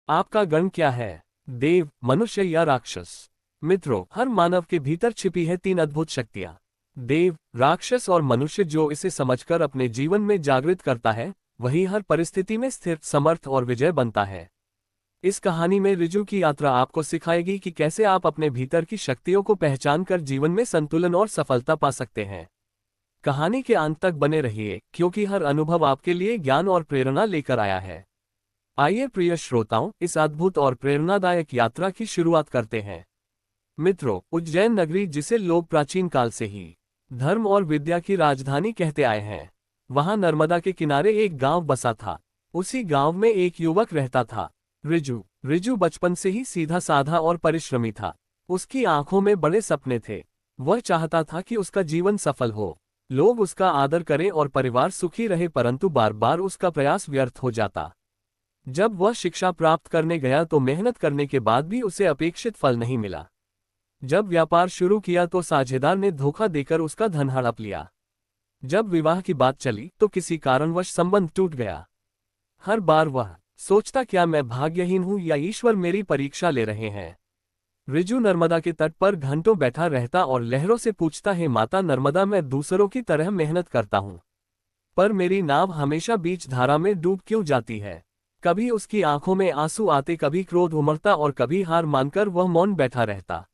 आपका गण क्या है? देव, मनुष्य या राक्षस? मित्रों, हर मानव के भीतर छिपी है तीन अद्भुत शक्तियां। देव, राक्षस और मनुष्य। जो इसे समझकर अपने जीवन में जागृत करता है, वही हर परिस्थिति में स्थिर, समर्थ और विजय बनता है। इस कहानी में ऋजु की यात्रा आपको सिखाएगी कि कैसे आप अपने भीतर की शक्तियों को पहचान कर जीवन में संतुलन और सफलता पा सकते हैं। कहानी के अंत तक बने रहिए, क्योंकि हर अनुभव आपके लिए ज्ञान और प्रेरणा लेकर आया है। आइए प्रिय श्रोताओं, इस अद्भुत और प्रेरणादायक यात्रा की शुरुआत करते हैं। मित्रों, उज्जैन नगरी, जिसे लोग प्राचीन काल से ही धर्म और विद्या की राजधानी कहते आए हैं, वहां नर्मदा के किनारे एक गांव बसा था। उसी गांव में एक युवक रहता था, ऋजु। ऋजु बचपन से ही सीधा साधा और परिश्रमी था। उसकी आंखों में बड़े सपने थे। वह चाहता था कि उसका जीवन सफल हो, लोग उसका आदर करें और परिवार सुखी रहे, परंतु बार बार उसका प्रयास व्यर्थ हो जाता। जब वह शिक्षा प्राप्त करने गया तो मेहनत करने के बाद भी उसे अपेक्षित फल नहीं मिला। जब व्यापार शुरू किया तो साझेदार ने धोखा देकर उसका धन हड़प लिया। जब विवाह की बात चली तो किसी कारणवश संबंध टूट गया। हर बार वह सोचता, क्या मैं भाग्यहीन हूं या ईश्वर मेरी परीक्षा ले रहे हैं। ऋजु नर्मदा के तट पर घंटों बैठा रहता और लहरों से पूछता, है माता नर्मदा, मैं दूसरों की तरह मेहनत करता हूं, पर मेरी नाव हमेशा बीच धारा में डूब क्यों जाती है। कभी उसकी आंखों में आंसू आते, कभी क्रोध उमड़ता और कभी हार मानकर वह मौन बैठा रहता।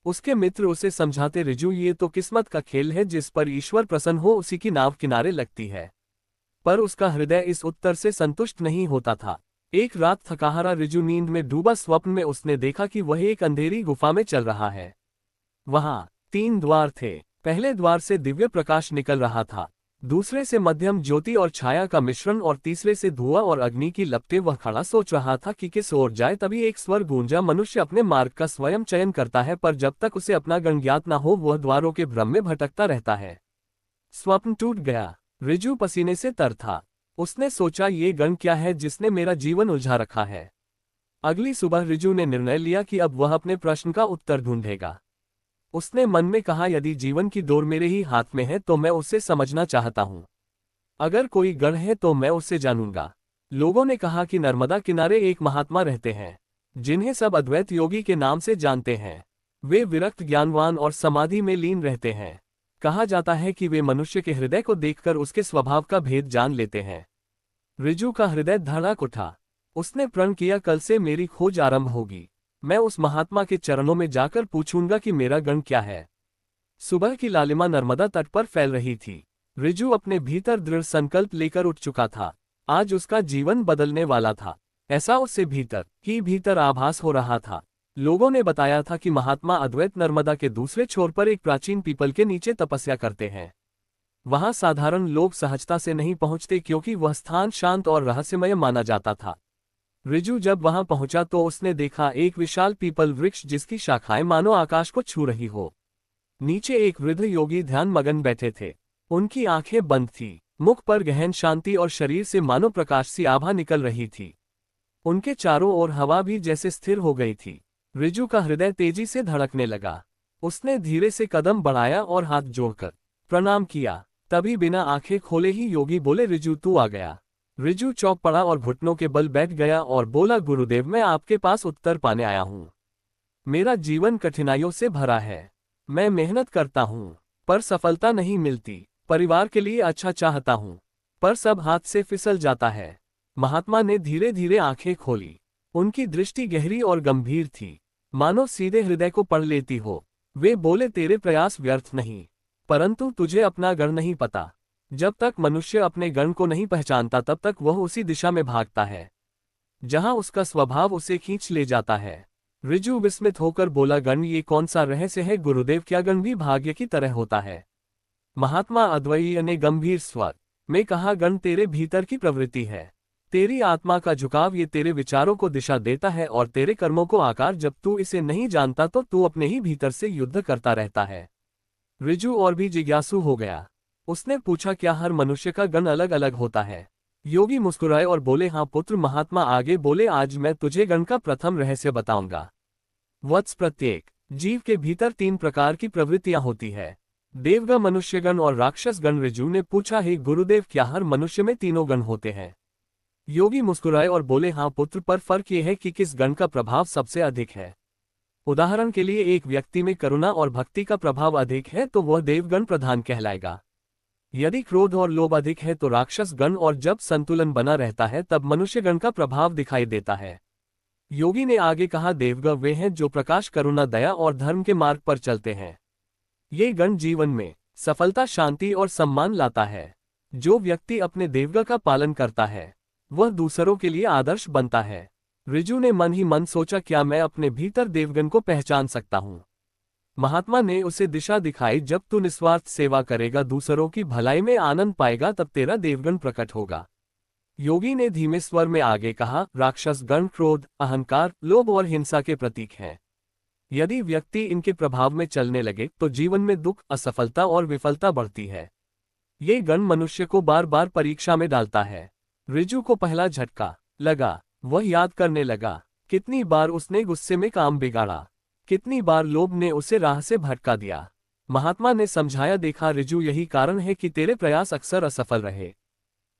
उसके मित्र उसे समझाते, ऋजु, ये तो किस्मत का खेल है, जिस पर ईश्वर प्रसन्न हो उसी की नाव किनारे लगती है। पर उसका हृदय इस उत्तर से संतुष्ट नहीं होता था। एक रात थकाहारा ऋजु नींद में डूबा, स्वप्न में उसने देखा कि वह एक अंधेरी गुफा में चल रहा है। वहां 3 द्वार थे। पहले द्वार से दिव्य प्रकाश निकल रहा था, दूसरे से मध्यम ज्योति और छाया का मिश्रण और तीसरे से धुआं और अग्नि की लपटें। वह खड़ा सोच रहा था कि किस ओर जाए, तभी एक स्वर गूंजा, मनुष्य अपने मार्ग का स्वयं चयन करता है, पर जब तक उसे अपना गण ज्ञात न हो वह द्वारों के भ्रम में भटकता रहता है। स्वप्न टूट गया। ऋजु पसीने से तर था। उसने सोचा, ये गण क्या है जिसने मेरा जीवन उलझा रखा है। अगली सुबह ऋजु ने निर्णय लिया कि अब वह अपने प्रश्न का उत्तर ढूंढेगा। उसने मन में कहा, यदि जीवन की डोर मेरे ही हाथ में है तो मैं उसे समझना चाहता हूं। अगर कोई गण है तो मैं उसे जानूंगा। लोगों ने कहा कि नर्मदा किनारे एक महात्मा रहते हैं, जिन्हें सब अद्वैत योगी के नाम से जानते हैं। वे विरक्त, ज्ञानवान और समाधि में लीन रहते हैं। कहा जाता है कि वे मनुष्य के हृदय को देखकर उसके स्वभाव का भेद जान लेते हैं। ऋजु का हृदय धड़क उठा। उसने प्रण किया, कल से मेरी खोज आरंभ होगी। मैं उस महात्मा के चरणों में जाकर पूछूंगा कि मेरा गण क्या है। सुबह की लालिमा नर्मदा तट पर फैल रही थी। ऋजु अपने भीतर दृढ़ संकल्प लेकर उठ चुका था। आज उसका जीवन बदलने वाला था। ऐसा उससे भीतर ही भीतर आभास हो रहा था। लोगों ने बताया था कि महात्मा अद्वैत नर्मदा के दूसरे छोर पर एक प्राचीन पीपल के नीचे तपस्या करते हैं। वहां साधारण लोग सहजता से नहीं पहुंचते, क्योंकि वह स्थान शांत और रहस्यमय माना जाता था। ऋजु जब वहां पहुंचा तो उसने देखा एक विशाल पीपल वृक्ष, जिसकी शाखाएं मानो आकाश को छू रही हो। नीचे एक वृद्ध योगी ध्यान मगन बैठे थे। उनकी आंखें बंद थीं, मुख पर गहन शांति और शरीर से मानो प्रकाश सी आभा निकल रही थी। उनके चारों ओर हवा भी जैसे स्थिर हो गई थी। ऋजु का हृदय तेजी से धड़कने लगा। उसने धीरे से कदम बढ़ाया और हाथ जोड़कर प्रणाम किया। तभी बिना आंखें खोले ही योगी बोले, ऋजु, तू आ गया। ऋजु चौंक पड़ा और घुटनों के बल बैठ गया और बोला, गुरुदेव, मैं आपके पास उत्तर पाने आया हूं। मेरा जीवन कठिनाइयों से भरा है। मैं मेहनत करता हूं, पर सफलता नहीं मिलती। परिवार के लिए अच्छा चाहता हूं, पर सब हाथ से फिसल जाता है। महात्मा ने धीरे धीरे आंखें खोली। उनकी दृष्टि गहरी और गंभीर थी, मानो सीधे हृदय को पढ़ लेती हो। वे बोले, तेरे प्रयास व्यर्थ नहीं, परंतु तुझे अपना गण नहीं पता। जब तक मनुष्य अपने गण को नहीं पहचानता तब तक वह उसी दिशा में भागता है जहां उसका स्वभाव उसे खींच ले जाता है। ऋजु विस्मित होकर बोला, गण, ये कौन सा रहस्य है गुरुदेव? क्या गण भी भाग्य की तरह होता है? महात्मा अद्वैय ने गंभीर स्वर में कहा, गण तेरे भीतर की प्रवृत्ति है, तेरी आत्मा का झुकाव। ये तेरे विचारों को दिशा देता है और तेरे कर्मों को आकार। जब तू इसे नहीं जानता तो तू अपने ही भीतर से युद्ध करता रहता है। ऋजु और भी जिज्ञासु हो गया। उसने पूछा, क्या हर मनुष्य का गण अलग अलग होता है? योगी मुस्कुराए और बोले, हाँ पुत्र। महात्मा आगे बोले, आज मैं तुझे गण का प्रथम रहस्य बताऊंगा। वत्स, प्रत्येक जीव के भीतर 3 प्रकार की प्रवृत्तियां होती है, देवगण, मनुष्यगण और राक्षस गण। ऋजु ने पूछा, हे गुरुदेव, क्या हर मनुष्य में तीनों गण होते हैं? योगी मुस्कुराए और बोले, हाँ पुत्र, पर फर्क यह है कि किस गण का प्रभाव सबसे अधिक है। उदाहरण के लिए, एक व्यक्ति में करुणा और भक्ति का प्रभाव अधिक है तो वह देवगण प्रधान कहलाएगा। यदि क्रोध और लोभ अधिक है तो राक्षस गण, और जब संतुलन बना रहता है तब मनुष्यगण का प्रभाव दिखाई देता है। योगी ने आगे कहा, देवगण वे हैं जो प्रकाश, करुणा, दया और धर्म के मार्ग पर चलते हैं। ये गण जीवन में सफलता, शांति और सम्मान लाता है। जो व्यक्ति अपने देवगण का पालन करता है वह दूसरों के लिए आदर्श बनता है। ऋजु ने मन ही मन सोचा, क्या मैं अपने भीतर देवगण को पहचान सकता हूँ? महात्मा ने उसे दिशा दिखाई, जब तू निस्वार्थ सेवा करेगा, दूसरों की भलाई में आनंद पाएगा, तब तेरा देवगण प्रकट होगा। योगी ने धीमे स्वर में आगे कहा, राक्षस गण क्रोध, अहंकार, लोभ और हिंसा के प्रतीक हैं। यदि व्यक्ति इनके प्रभाव में चलने लगे तो जीवन में दुख, असफलता और विफलता बढ़ती है। ये गण मनुष्य को बार बार परीक्षा में डालता है। ऋजु को पहला झटका लगा। वह याद करने लगा, कितनी बार उसने गुस्से में काम बिगाड़ा, कितनी बार लोभ ने उसे राह से भटका दिया। महात्मा ने समझाया, देखा ऋजु, यही कारण है कि तेरे प्रयास अक्सर असफल रहे।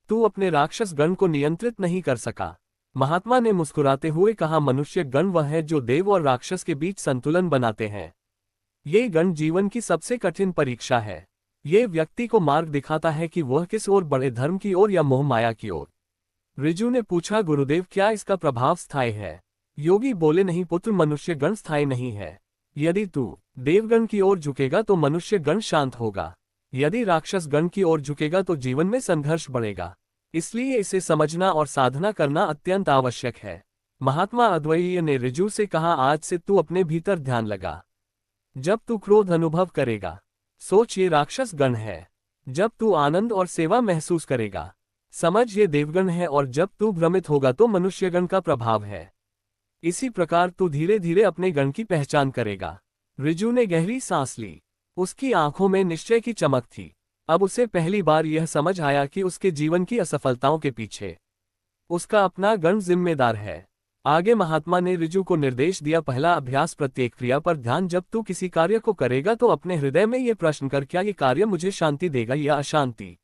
तू अपने राक्षस गण को नियंत्रित नहीं कर सका। महात्मा ने मुस्कुराते हुए कहा, मनुष्य गण वह है जो देव और राक्षस के बीच संतुलन बनाते हैं। ये गण जीवन की सबसे कठिन परीक्षा है। ये व्यक्ति को मार्ग दिखाता है कि वह किस ओर बढ़े, धर्म की ओर या मोह माया की ओर। ऋजु ने पूछा, गुरुदेव, क्या इसका प्रभाव स्थायी है? योगी बोले, नहीं पुत्र, मनुष्य गण स्थायी नहीं है। यदि तू देवगण की ओर झुकेगा तो मनुष्य गण शांत होगा। यदि राक्षस गण की ओर झुकेगा तो जीवन में संघर्ष बढ़ेगा। इसलिए इसे समझना और साधना करना अत्यंत आवश्यक है। महात्मा अद्वैय ने ऋजु से कहा, आज से तू अपने भीतर ध्यान लगा। जब तू क्रोध अनुभव करेगा, सोच ये राक्षस गण है। जब तू आनंद और सेवा महसूस करेगा, समझ ये देवगण है। और जब तू भ्रमित होगा तो मनुष्यगण का प्रभाव है। इसी प्रकार तू धीरे धीरे अपने गण की पहचान करेगा। ऋजु ने गहरी सांस ली। उसकी आंखों में निश्चय की चमक थी। अब उसे पहली बार यह समझ आया कि उसके जीवन की असफलताओं के पीछे उसका अपना गण जिम्मेदार है। आगे महात्मा ने ऋजु को निर्देश दिया, पहला अभ्यास, प्रत्येक क्रिया पर ध्यान। जब तू किसी कार्य को करेगा तो अपने हृदय में ये प्रश्न कर, क्या ये कार्य मुझे शांति देगा या अशांति?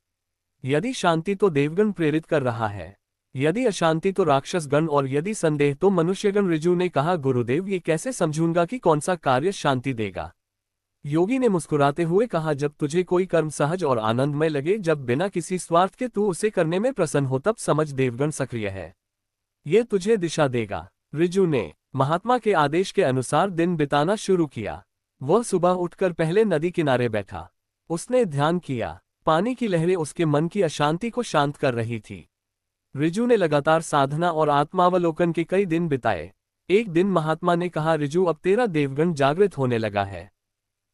यदि शांति तो देवगण प्रेरित कर रहा है, यदि अशांति तो राक्षस गण, और यदि संदेह तो मनुष्यगण। ऋजु ने कहा, गुरुदेव, ये कैसे समझूंगा कि कौन सा कार्य शांति देगा? योगी ने मुस्कुराते हुए कहा, जब तुझे कोई कर्म सहज और आनंदमय लगे, जब बिना किसी स्वार्थ के तू उसे करने में प्रसन्न हो, तब समझ देवगण सक्रिय है। ये तुझे दिशा देगा। ऋजु ने महात्मा के आदेश के अनुसार दिन बिताना शुरू किया। वह सुबह उठकर पहले नदी किनारे बैठा। उसने ध्यान किया। पानी की लहरें उसके मन की अशांति को शांत कर रही थी। ऋजु ने लगातार साधना और आत्मावलोकन के कई दिन बिताए। एक दिन महात्मा ने कहा, ऋजु, अब तेरा देवगण जागृत होने लगा है।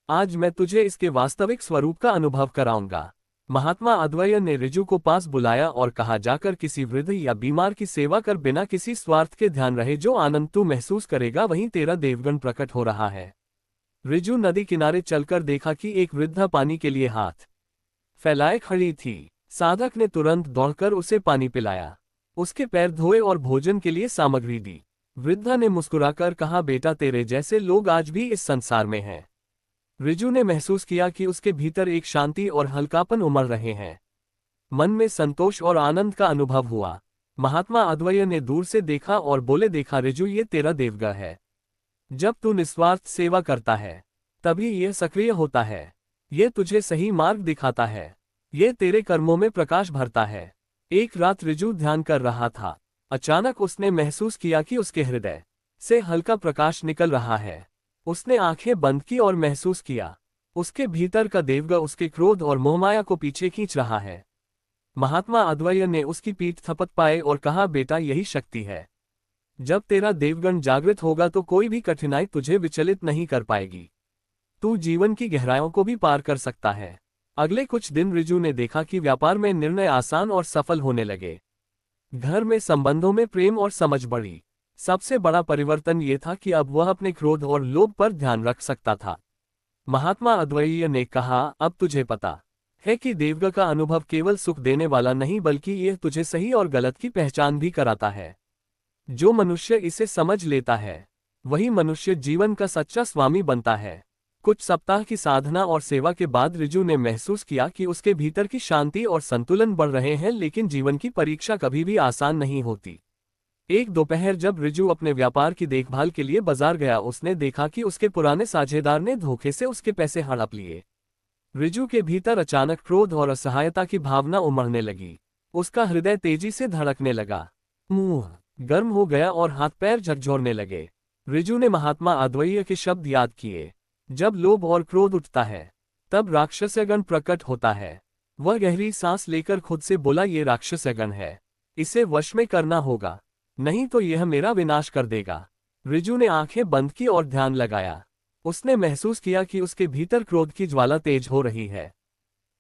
आज मैं तुझे इसके वास्तविक स्वरूप का अनुभव कराऊंगा। महात्मा अद्वैय ने ऋजु को पास बुलाया और कहा, जाकर किसी वृद्ध या बीमार की सेवा कर, बिना किसी स्वार्थ के। ध्यान रहे, जो आनंद तू महसूस करेगा वहीं तेरा देवगण प्रकट हो रहा है। ऋजु नदी किनारे चलकर देखा कि एक वृद्धा पानी के लिए हाथ फैलाए खड़ी थी। साधक ने तुरंत दौड़कर उसे पानी पिलाया, उसके पैर धोए और भोजन के लिए सामग्री दी। वृद्धा ने मुस्कुराकर कहा, बेटा, तेरे जैसे लोग आज भी इस संसार में हैं। ऋजु ने महसूस किया कि उसके भीतर एक शांति और हल्कापन उमड़ रहे हैं। मन में संतोष और आनंद का अनुभव हुआ। महात्मा अद्वैय ने दूर से देखा और बोले, देखा ऋजु, ये तेरा देवगण है। जब तू निस्वार्थ सेवा करता है तभी यह सक्रिय होता है। ये तुझे सही मार्ग दिखाता है। ये तेरे कर्मों में प्रकाश भरता है। एक रात ऋजु ध्यान कर रहा था। अचानक उसने महसूस किया कि उसके हृदय से हल्का प्रकाश निकल रहा है। उसने आंखें बंद की और महसूस किया, उसके भीतर का देवगण उसके क्रोध और मोहमाया को पीछे खींच रहा है। महात्मा अद्वैय ने उसकी पीठ थपथपाए और कहा, बेटा, यही शक्ति है। जब तेरा देवगण जागृत होगा तो कोई भी कठिनाई तुझे विचलित नहीं कर पाएगी। तू जीवन की गहराइयों को भी पार कर सकता है। अगले कुछ दिन ऋजु ने देखा कि व्यापार में निर्णय आसान और सफल होने लगे। घर में संबंधों में प्रेम और समझ बढ़ी। सबसे बड़ा परिवर्तन ये था कि अब वह अपने क्रोध और लोभ पर ध्यान रख सकता था। महात्मा अद्वैय ने कहा, अब तुझे पता है कि देवगण का अनुभव केवल सुख देने वाला नहीं, बल्कि यह तुझे सही और गलत की पहचान भी कराता है। जो मनुष्य इसे समझ लेता है वही मनुष्य जीवन का सच्चा स्वामी बनता है। कुछ सप्ताह की साधना और सेवा के बाद रिजू ने महसूस किया कि उसके भीतर की शांति और संतुलन बढ़ रहे हैं, लेकिन जीवन की परीक्षा कभी भी आसान नहीं होती। एक दोपहर जब रिजू अपने व्यापार की देखभाल के लिए बाजार गया, उसने देखा कि उसके पुराने साझेदार ने धोखे से उसके पैसे हड़प लिए। रिजू के भीतर अचानक क्रोध और असहायता की भावना उमड़ने लगी। उसका हृदय तेजी से धड़कने लगा, मुंह गर्म हो गया और हाथ पैर झकझोरने लगे। रिजू ने महात्मा अद्वैय के शब्द याद किए, जब लोभ और क्रोध उठता है तब राक्षसगण प्रकट होता है। वह गहरी सांस लेकर खुद से बोला, ये राक्षसगण है, इसे वश में करना होगा, नहीं तो यह मेरा विनाश कर देगा। रिजू ने आंखें बंद की और ध्यान लगाया। उसने महसूस किया कि उसके भीतर क्रोध की ज्वाला तेज हो रही है,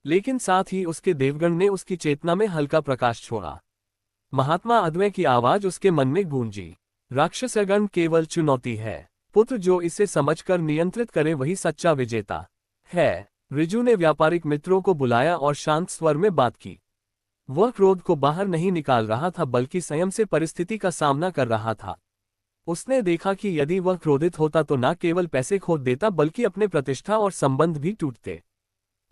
लेकिन साथ ही उसके देवगण ने उसकी चेतना में हल्का प्रकाश छोड़ा। महात्मा अद्वैय की आवाज उसके मन में गूंजी, राक्षसगण केवल चुनौती है, पुत्र जो इसे समझकर नियंत्रित करे वही सच्चा विजेता है। रिजू ने व्यापारिक मित्रों को बुलाया और शांत स्वर में बात की। वह क्रोध को बाहर नहीं निकाल रहा था, बल्कि संयम से परिस्थिति का सामना कर रहा था। उसने देखा कि यदि वह क्रोधित होता तो न केवल पैसे खो देता, बल्कि अपने प्रतिष्ठा और संबंध भी टूटते।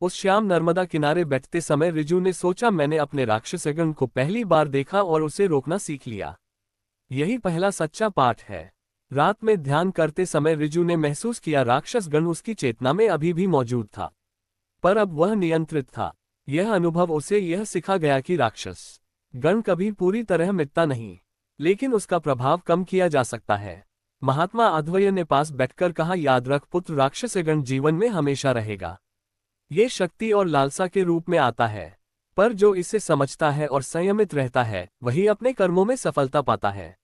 उस शाम नर्मदा किनारे बैठते समय रिजू ने सोचा, मैंने अपने राक्षसगण को पहली बार देखा और उसे रोकना सीख लिया। यही पहला सच्चा पाठ है। रात में ध्यान करते समय रिजू ने महसूस किया राक्षसगण उसकी चेतना में अभी भी मौजूद था, पर अब वह नियंत्रित था। यह अनुभव उसे यह सिखा गया कि राक्षस गण कभी पूरी तरह मिटता नहीं, लेकिन उसका प्रभाव कम किया जा सकता है। महात्मा अद्वैय ने पास बैठकर कहा, याद रख पुत्र, राक्षसगण जीवन में हमेशा रहेगा। ये शक्ति और लालसा के रूप में आता है, पर जो इसे समझता है और संयमित रहता है वही अपने कर्मों में सफलता पाता है।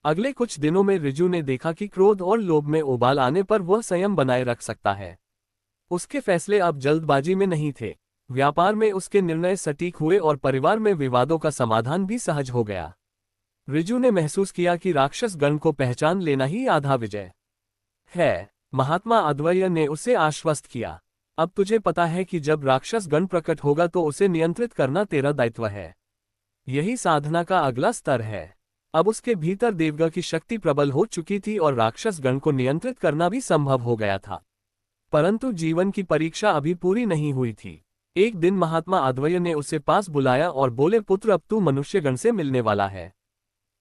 अगले कुछ दिनों में रिजू ने देखा कि क्रोध और लोभ में उबाल आने पर वह संयम बनाए रख सकता है। उसके फैसले अब जल्दबाजी में नहीं थे। व्यापार में उसके निर्णय सटीक हुए और परिवार में विवादों का समाधान भी सहज हो गया। रिजू ने महसूस किया कि राक्षस गण को पहचान लेना ही आधा विजय है। महात्मा अद्वैय ने उसे आश्वस्त किया, अब तुझे पता है कि जब राक्षस गण प्रकट होगा तो उसे नियंत्रित करना तेरा दायित्व है। यही साधना का अगला स्तर है। अब उसके भीतर देवगण की शक्ति प्रबल हो चुकी थी और राक्षस गण को नियंत्रित करना भी संभव हो गया था। परंतु जीवन की परीक्षा अभी पूरी नहीं हुई थी। एक दिन महात्मा अद्वैय ने उसे पास बुलाया और बोले, पुत्र, अब तू मनुष्य गण से मिलने वाला है।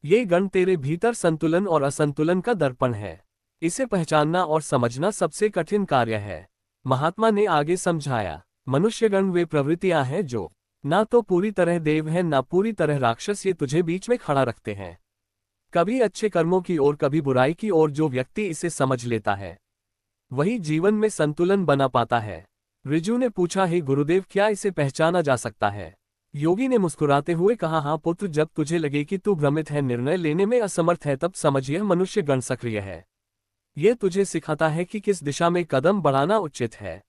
ये गण तेरे भीतर संतुलन और असंतुलन का दर्पण है। इसे पहचानना और समझना सबसे कठिन कार्य है। महात्मा ने आगे समझाया, मनुष्यगण वे प्रवृत्तियां हैं जो ना तो पूरी तरह देव है ना पूरी तरह राक्षस। ये तुझे बीच में खड़ा रखते हैं, कभी अच्छे कर्मों की ओर कभी बुराई की ओर। जो व्यक्ति इसे समझ लेता है वही जीवन में संतुलन बना पाता है। रिजू ने पूछा, हे गुरुदेव, क्या इसे पहचाना जा सकता है? योगी ने मुस्कुराते हुए कहा, हाँ पुत्र, जब तुझे लगे कि तू भ्रमित है, निर्णय लेने में असमर्थ है, तब समझ यह मनुष्य गण सक्रिय है। यह तुझे सिखाता है कि किस दिशा में कदम बढ़ाना उचित है।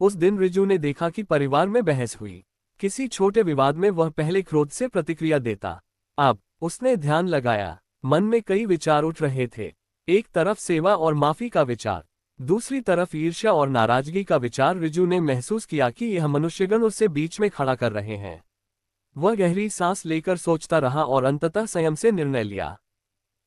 उस दिन रिजू ने देखा कि परिवार में बहस हुई। किसी छोटे विवाद में वह पहले क्रोध से प्रतिक्रिया देता। अब उसने ध्यान लगाया, मन में कई विचार उठ रहे थे। एक तरफ सेवा और माफी का विचार, दूसरी तरफ ईर्ष्या और नाराजगी का विचार। रिजू ने महसूस किया कि यह मनुष्यगण उसे बीच में खड़ा कर रहे हैं। वह गहरी सांस लेकर सोचता रहा और अंततः संयम से निर्णय लिया।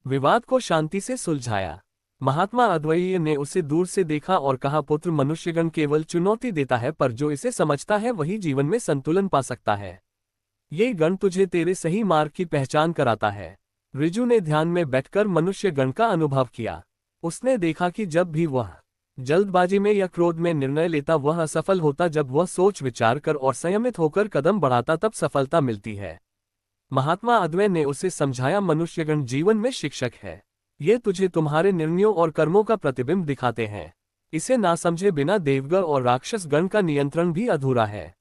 विवाद को शांति से सुलझाया। महात्मा अद्वैय ने उसे दूर से देखा और कहा, पुत्र, मनुष्यगण केवल चुनौती देता है, पर जो इसे समझता है वही जीवन में संतुलन पा सकता है। ये गण तुझे तेरे सही मार्ग की पहचान कराता है। रिजू ने ध्यान में बैठकर मनुष्य गण का अनुभव किया। उसने देखा कि जब भी वह जल्दबाजी में या क्रोध में निर्णय लेता वह असफल होता। जब वह सोच विचार कर और संयमित होकर कदम बढ़ाता तब सफलता मिलती है। महात्मा अद्वैय ने उसे समझाया, मनुष्यगण जीवन में शिक्षक है। ये तुझे तुम्हारे निर्णयों और कर्मों का प्रतिबिंब दिखाते हैं। इसे ना समझे बिना देवगण और राक्षस गण का नियंत्रण भी अधूरा है।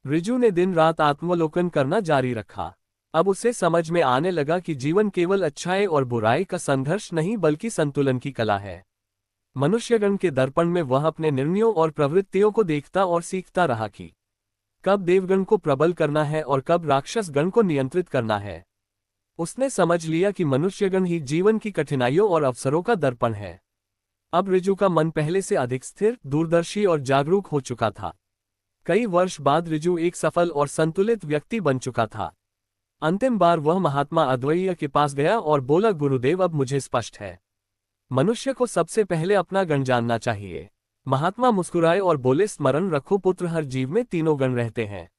रिजू ने दिन रात आत्मलोकन करना जारी रखा। अब उसे समझ में आने लगा कि जीवन केवल अच्छाई और बुराई का संघर्ष नहीं, बल्कि संतुलन की कला है। मनुष्यगण के दर्पण में वह अपने निर्णयों और प्रवृत्तियों को देखता और सीखता रहा कि कब देवगण को प्रबल करना है और कब राक्षस गण को नियंत्रित करना है। उसने समझ लिया कि मनुष्यगण ही जीवन की कठिनाइयों और अवसरों का दर्पण है। अब रिजू का मन पहले से अधिक स्थिर, दूरदर्शी और जागरूक हो चुका था। कई वर्ष बाद रिजू एक सफल और संतुलित व्यक्ति बन चुका था। अंतिम बार वह महात्मा अद्वैय के पास गया और बोला, गुरुदेव, अब मुझे स्पष्ट है, मनुष्य को सबसे पहले अपना गण जानना चाहिए। महात्मा मुस्कुराए और बोले, स्मरण रखो पुत्र, हर जीव में तीनों गण रहते हैं,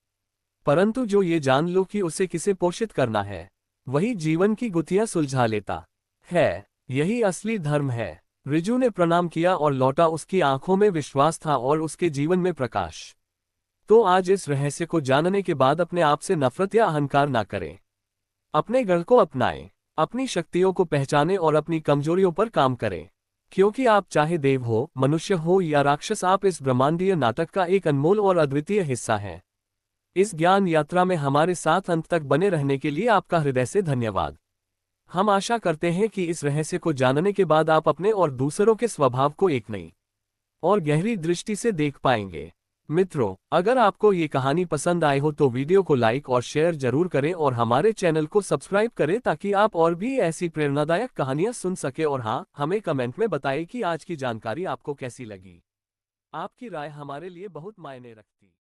परंतु जो ये जान लो कि उसे किसे पोषित करना है, वही जीवन की गुत्थियां सुलझा लेता है। यही असली धर्म है। ऋजु ने प्रणाम किया और लौटा। उसकी आंखों में विश्वास था और उसके जीवन में प्रकाश। तो आज इस रहस्य को जानने के बाद अपने आप से नफरत या अहंकार ना करें। अपने गढ़ को अपनाएं, अपनी शक्तियों को पहचानें और अपनी कमजोरियों पर काम करें। क्योंकि आप चाहे देव हो, मनुष्य हो या राक्षस, आप इस ब्रह्मांडीय नाटक का एक अनमोल और अद्वितीय हिस्सा हैं। इस ज्ञान यात्रा में हमारे साथ अंत तक बने रहने के लिए आपका हृदय से धन्यवाद। हम आशा करते हैं कि इस रहस्य को जानने के बाद आप अपने और दूसरों के स्वभाव को एक नई और गहरी दृष्टि से देख पाएंगे। मित्रों, अगर आपको ये कहानी पसंद आई हो तो वीडियो को लाइक और शेयर जरूर करें और हमारे चैनल को सब्सक्राइब करें ताकि आप और भी ऐसी प्रेरणादायक कहानियां सुन सके। और हाँ, हमें कमेंट में बताएं कि आज की जानकारी आपको कैसी लगी। आपकी राय हमारे लिए बहुत मायने रखती है।